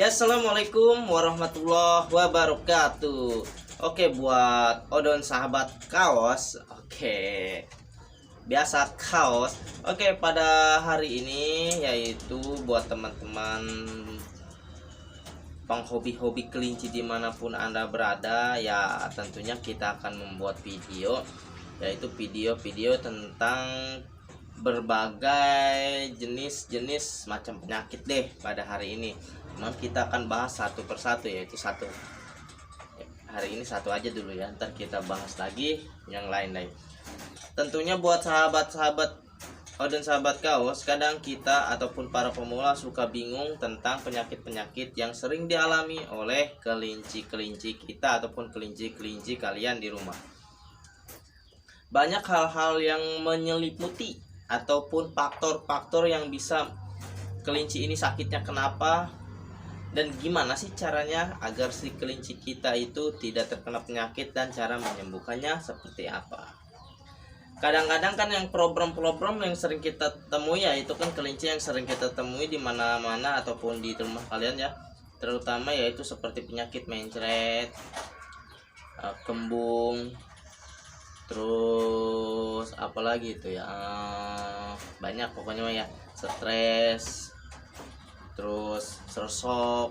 Ya, assalamualaikum warahmatullahi wabarakatuh. Oke, buat odon sahabat kaos. Oke, biasa kaos. Oke, pada hari ini yaitu buat teman-teman penghobi-hobi kelinci dimanapun Anda berada, ya tentunya kita akan membuat video, yaitu video-video tentang berbagai jenis-jenis macam penyakit deh pada hari ini. Cuman kita akan bahas satu persatu, yaitu satu. Hari ini satu aja dulu ya, ntar kita bahas lagi yang lain-lain. Tentunya buat sahabat-sahabat dan sahabat kaos, kadang kita ataupun para pemula suka bingung tentang penyakit-penyakit yang sering dialami oleh kelinci-kelinci kita ataupun kelinci-kelinci kalian di rumah. Banyak hal-hal yang menyelimuti ataupun faktor-faktor yang bisa kelinci ini sakitnya kenapa, dan gimana sih caranya agar si kelinci kita itu tidak terkena penyakit, dan cara menyembuhkannya seperti apa. Kadang-kadang kan yang problem-problem yang sering kita temui, ya itu kan kelinci yang sering kita temui di mana-mana ataupun di rumah kalian ya, terutama yaitu seperti penyakit mencret, kembung, terus apalagi itu ya, banyak pokoknya ya, stres, terus sersok,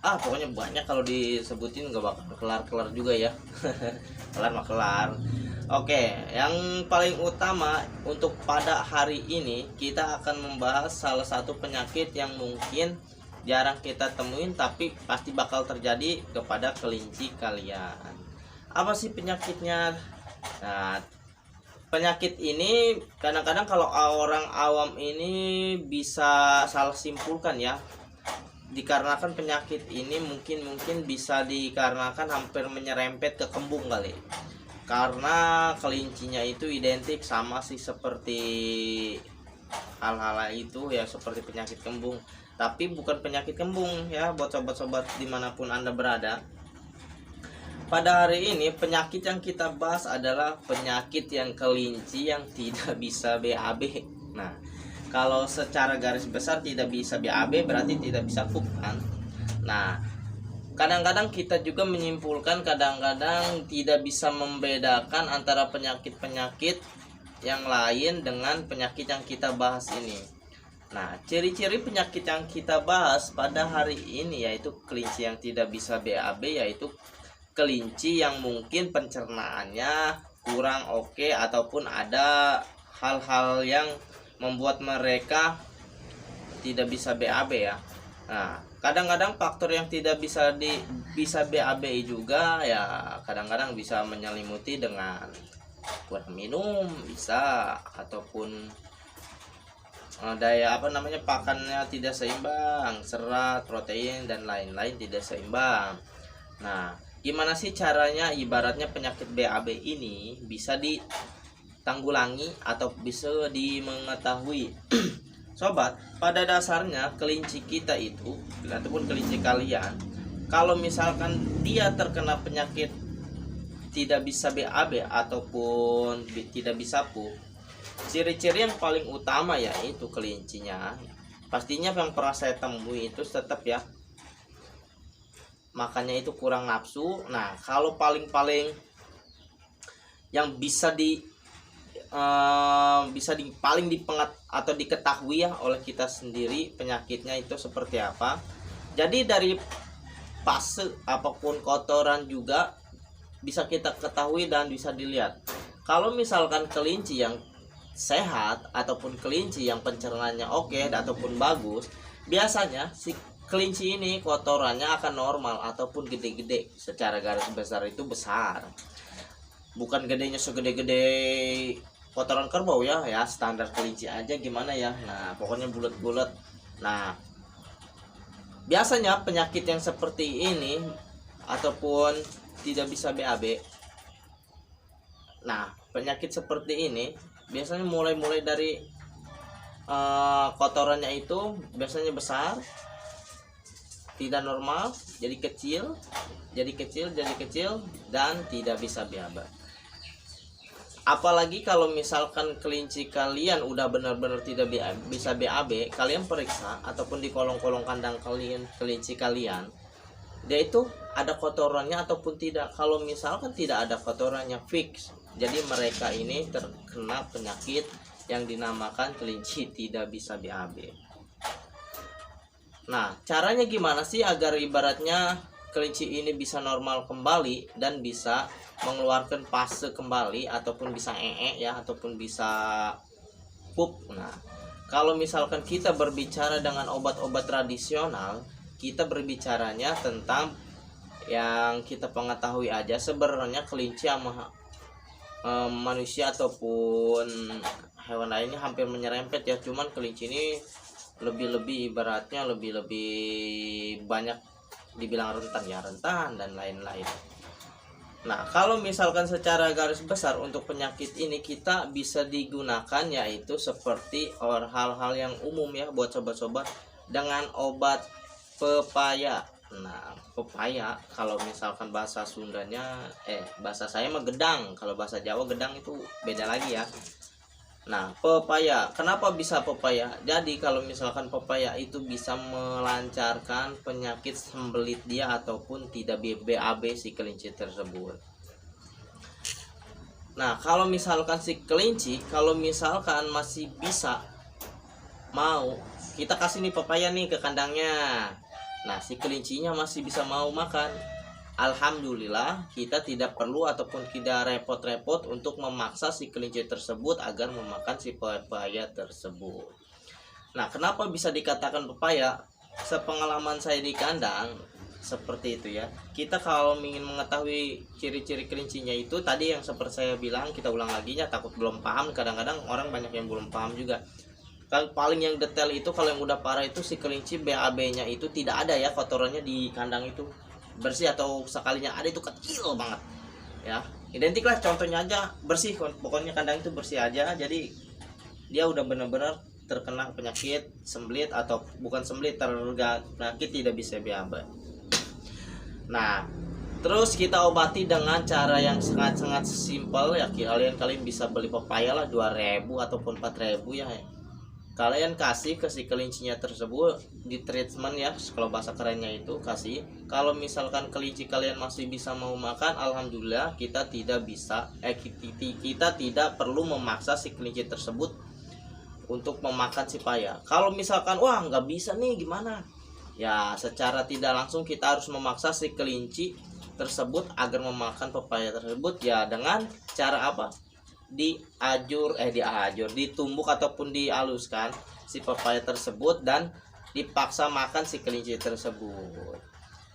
pokoknya banyak, kalau disebutin gak bakal kelar-kelar juga ya. Kelar mah kelar. Oke, yang paling utama untuk pada hari ini kita akan membahas salah satu penyakit yang mungkin jarang kita temuin tapi pasti bakal terjadi kepada kelinci kalian. Apa sih penyakitnya? Nah, penyakit ini kadang-kadang kalau orang awam ini bisa salah simpulkan ya, dikarenakan penyakit ini mungkin bisa dikarenakan hampir menyerempet ke kembung kali, karena kelincinya itu identik sama sih seperti hal-hal itu ya, seperti penyakit kembung. Tapi bukan penyakit kembung ya, buat sobat-sobat dimanapun Anda berada. Pada hari ini penyakit yang kita bahas adalah penyakit yang kelinci yang tidak bisa BAB. Nah, kalau secara garis besar tidak bisa BAB berarti tidak bisa pup kan. Nah, kadang-kadang kita juga menyimpulkan, kadang-kadang tidak bisa membedakan antara penyakit-penyakit yang lain dengan penyakit yang kita bahas ini. Nah, ciri-ciri penyakit yang kita bahas pada hari ini yaitu kelinci yang tidak bisa BAB, yaitu kelinci yang mungkin pencernaannya kurang oke ataupun ada hal-hal yang membuat mereka tidak bisa BAB ya. Nah, kadang-kadang faktor yang tidak bisa BAB juga ya, kadang-kadang bisa menyelimuti dengan kurang minum bisa, ataupun daya pakannya tidak seimbang, serat, protein dan lain-lain tidak seimbang. Nah, gimana sih caranya ibaratnya penyakit BAB ini bisa ditanggulangi atau bisa mengetahui? Sobat, pada dasarnya kelinci kita itu ataupun kelinci kalian, kalau misalkan dia terkena penyakit tidak bisa BAB ataupun tidak bisa pup, ciri-ciri yang paling utama yaitu kelincinya pastinya yang pernah saya temui itu tetap ya, makannya itu kurang nafsu. Nah, kalau paling yang bisa paling dipengat atau diketahui ya oleh kita sendiri penyakitnya itu seperti apa. Jadi dari fase apapun kotoran juga bisa kita ketahui dan bisa dilihat. Kalau misalkan kelinci yang sehat ataupun kelinci yang pencernaannya oke ataupun bagus, biasanya si kelinci ini kotorannya akan normal ataupun gede-gede. Secara garis besar itu besar, bukan gedenya segede-gede kotoran kerbau ya, standar kelinci aja gimana ya. Nah, pokoknya bulat-bulat. Nah, biasanya penyakit yang seperti ini ataupun tidak bisa BAB, nah penyakit seperti ini biasanya mulai dari kotorannya itu biasanya besar, tidak normal, jadi kecil dan tidak bisa BAB. Apalagi kalau misalkan kelinci kalian udah benar-benar tidak bisa BAB, kalian periksa ataupun di kolong-kolong kandang kalian, kelinci kalian, dia itu ada kotorannya ataupun tidak. Kalau misalkan tidak ada kotorannya, fix, jadi mereka ini terkena penyakit yang dinamakan kelinci tidak bisa BAB. Nah, caranya gimana sih agar ibaratnya kelinci ini bisa normal kembali dan bisa mengeluarkan fase kembali ataupun bisa ya, ataupun bisa pup. Nah, kalau misalkan kita berbicara dengan obat-obat tradisional, kita berbicaranya tentang yang kita pengetahui aja. Sebenarnya kelinci sama manusia ataupun hewan lainnya hampir menyerempet ya, cuman kelinci ini lebih ibaratnya lebih banyak dibilang rentan dan lain-lain. Nah, kalau misalkan secara garis besar untuk penyakit ini kita bisa digunakan yaitu seperti hal-hal yang umum ya buat sobat-sobat, dengan obat pepaya. Nah, pepaya kalau misalkan bahasa Sundanya bahasa saya mah gedang, kalau bahasa Jawa gedang itu beda lagi ya. Nah, pepaya, kenapa bisa pepaya? Jadi kalau misalkan pepaya itu bisa melancarkan penyakit sembelit dia ataupun tidak BAB si kelinci tersebut. Nah, kalau misalkan si kelinci, kalau misalkan masih bisa mau, kita kasih nih pepaya nih ke kandangnya. Nah, si kelincinya masih bisa mau makan. Alhamdulillah, kita tidak perlu ataupun tidak repot-repot untuk memaksa si kelinci tersebut agar memakan si pepaya tersebut. Nah, kenapa bisa dikatakan pepaya? Sepengalaman saya di kandang seperti itu ya. Kita kalau ingin mengetahui ciri-ciri kelincinya itu tadi yang seperti saya bilang, kita ulang lagi ya, takut belum paham. Kadang-kadang orang banyak yang belum paham juga. Paling yang detail itu kalau yang udah parah itu si kelinci BAB-nya itu tidak ada ya, kotorannya di kandang itu bersih, atau sekalinya ada itu kecil banget ya, identik lah. Contohnya aja bersih, pokoknya kandang itu bersih aja, jadi dia udah benar-benar terkena penyakit sembelit atau bukan sembelit, penyakit tidak bisa BAB. Nah, terus kita obati dengan cara yang sangat-sangat simpel ya. Kalian bisa beli pepaya lah 2.000 ataupun 4.000 ya. Kalian kasih ke si kelincinya tersebut di treatment ya, kalau bahasa kerennya itu kasih. Kalau misalkan kelinci kalian masih bisa mau makan, alhamdulillah kita tidak perlu memaksa si kelinci tersebut untuk memakan si pepaya. Kalau misalkan wah nggak bisa nih gimana ya, secara tidak langsung kita harus memaksa si kelinci tersebut agar memakan pepaya tersebut ya, dengan cara apa? Ditumbuk ataupun dihaluskan si pepaya tersebut dan dipaksa makan si kelinci tersebut.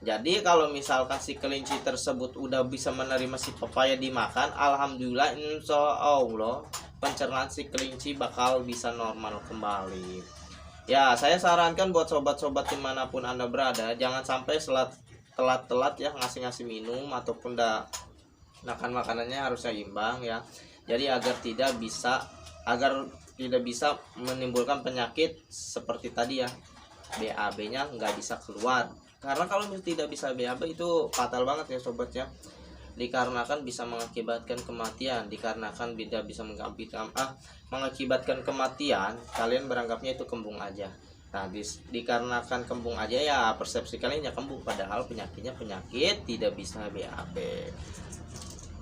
Jadi kalau misalkan si kelinci tersebut udah bisa menerima si pepaya dimakan, alhamdulillah insya Allah pencernaan si kelinci bakal bisa normal kembali. Ya, saya sarankan buat sobat-sobat dimanapun Anda berada, jangan sampai telat-telat ya ngasih minum ataupun makan makanannya harus seimbang ya. Jadi agar tidak bisa menimbulkan penyakit seperti tadi ya, BAB-nya nggak bisa keluar. Karena kalau tidak bisa BAB itu fatal banget ya sobat ya, dikarenakan bisa mengakibatkan kematian. Dikarenakan tidak bisa mengakibatkan kematian, kalian beranggapnya itu kembung aja. Nah, dikarenakan kembung aja ya, persepsi kalian ya kembung, padahal penyakitnya penyakit tidak bisa BAB.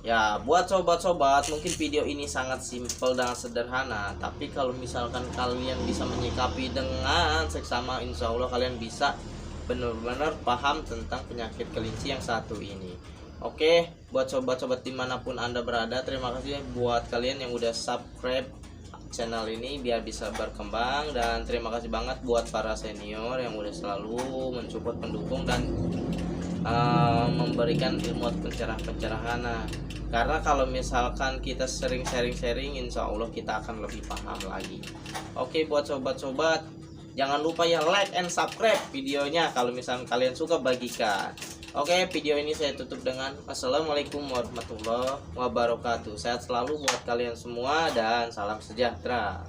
Ya, buat sobat-sobat, mungkin video ini sangat simpel dan sederhana, tapi kalau misalkan kalian bisa menyikapi dengan seksama, insya Allah kalian bisa benar-benar paham tentang penyakit kelinci yang satu ini. Oke, buat sobat-sobat dimanapun Anda berada, terima kasih buat kalian yang udah subscribe channel ini biar bisa berkembang, dan terima kasih banget buat para senior yang udah selalu mensupport, mendukung, dan memberikan ilmu pencerahan. Nah, karena kalau misalkan kita sering sharing, insya Allah kita akan lebih paham lagi. Oke, buat sobat-sobat, jangan lupa ya like and subscribe videonya. Kalau misalkan kalian suka, bagikan. Oke, video ini saya tutup dengan Assalamualaikum warahmatullahi wabarakatuh. Sehat selalu buat kalian semua dan salam sejahtera.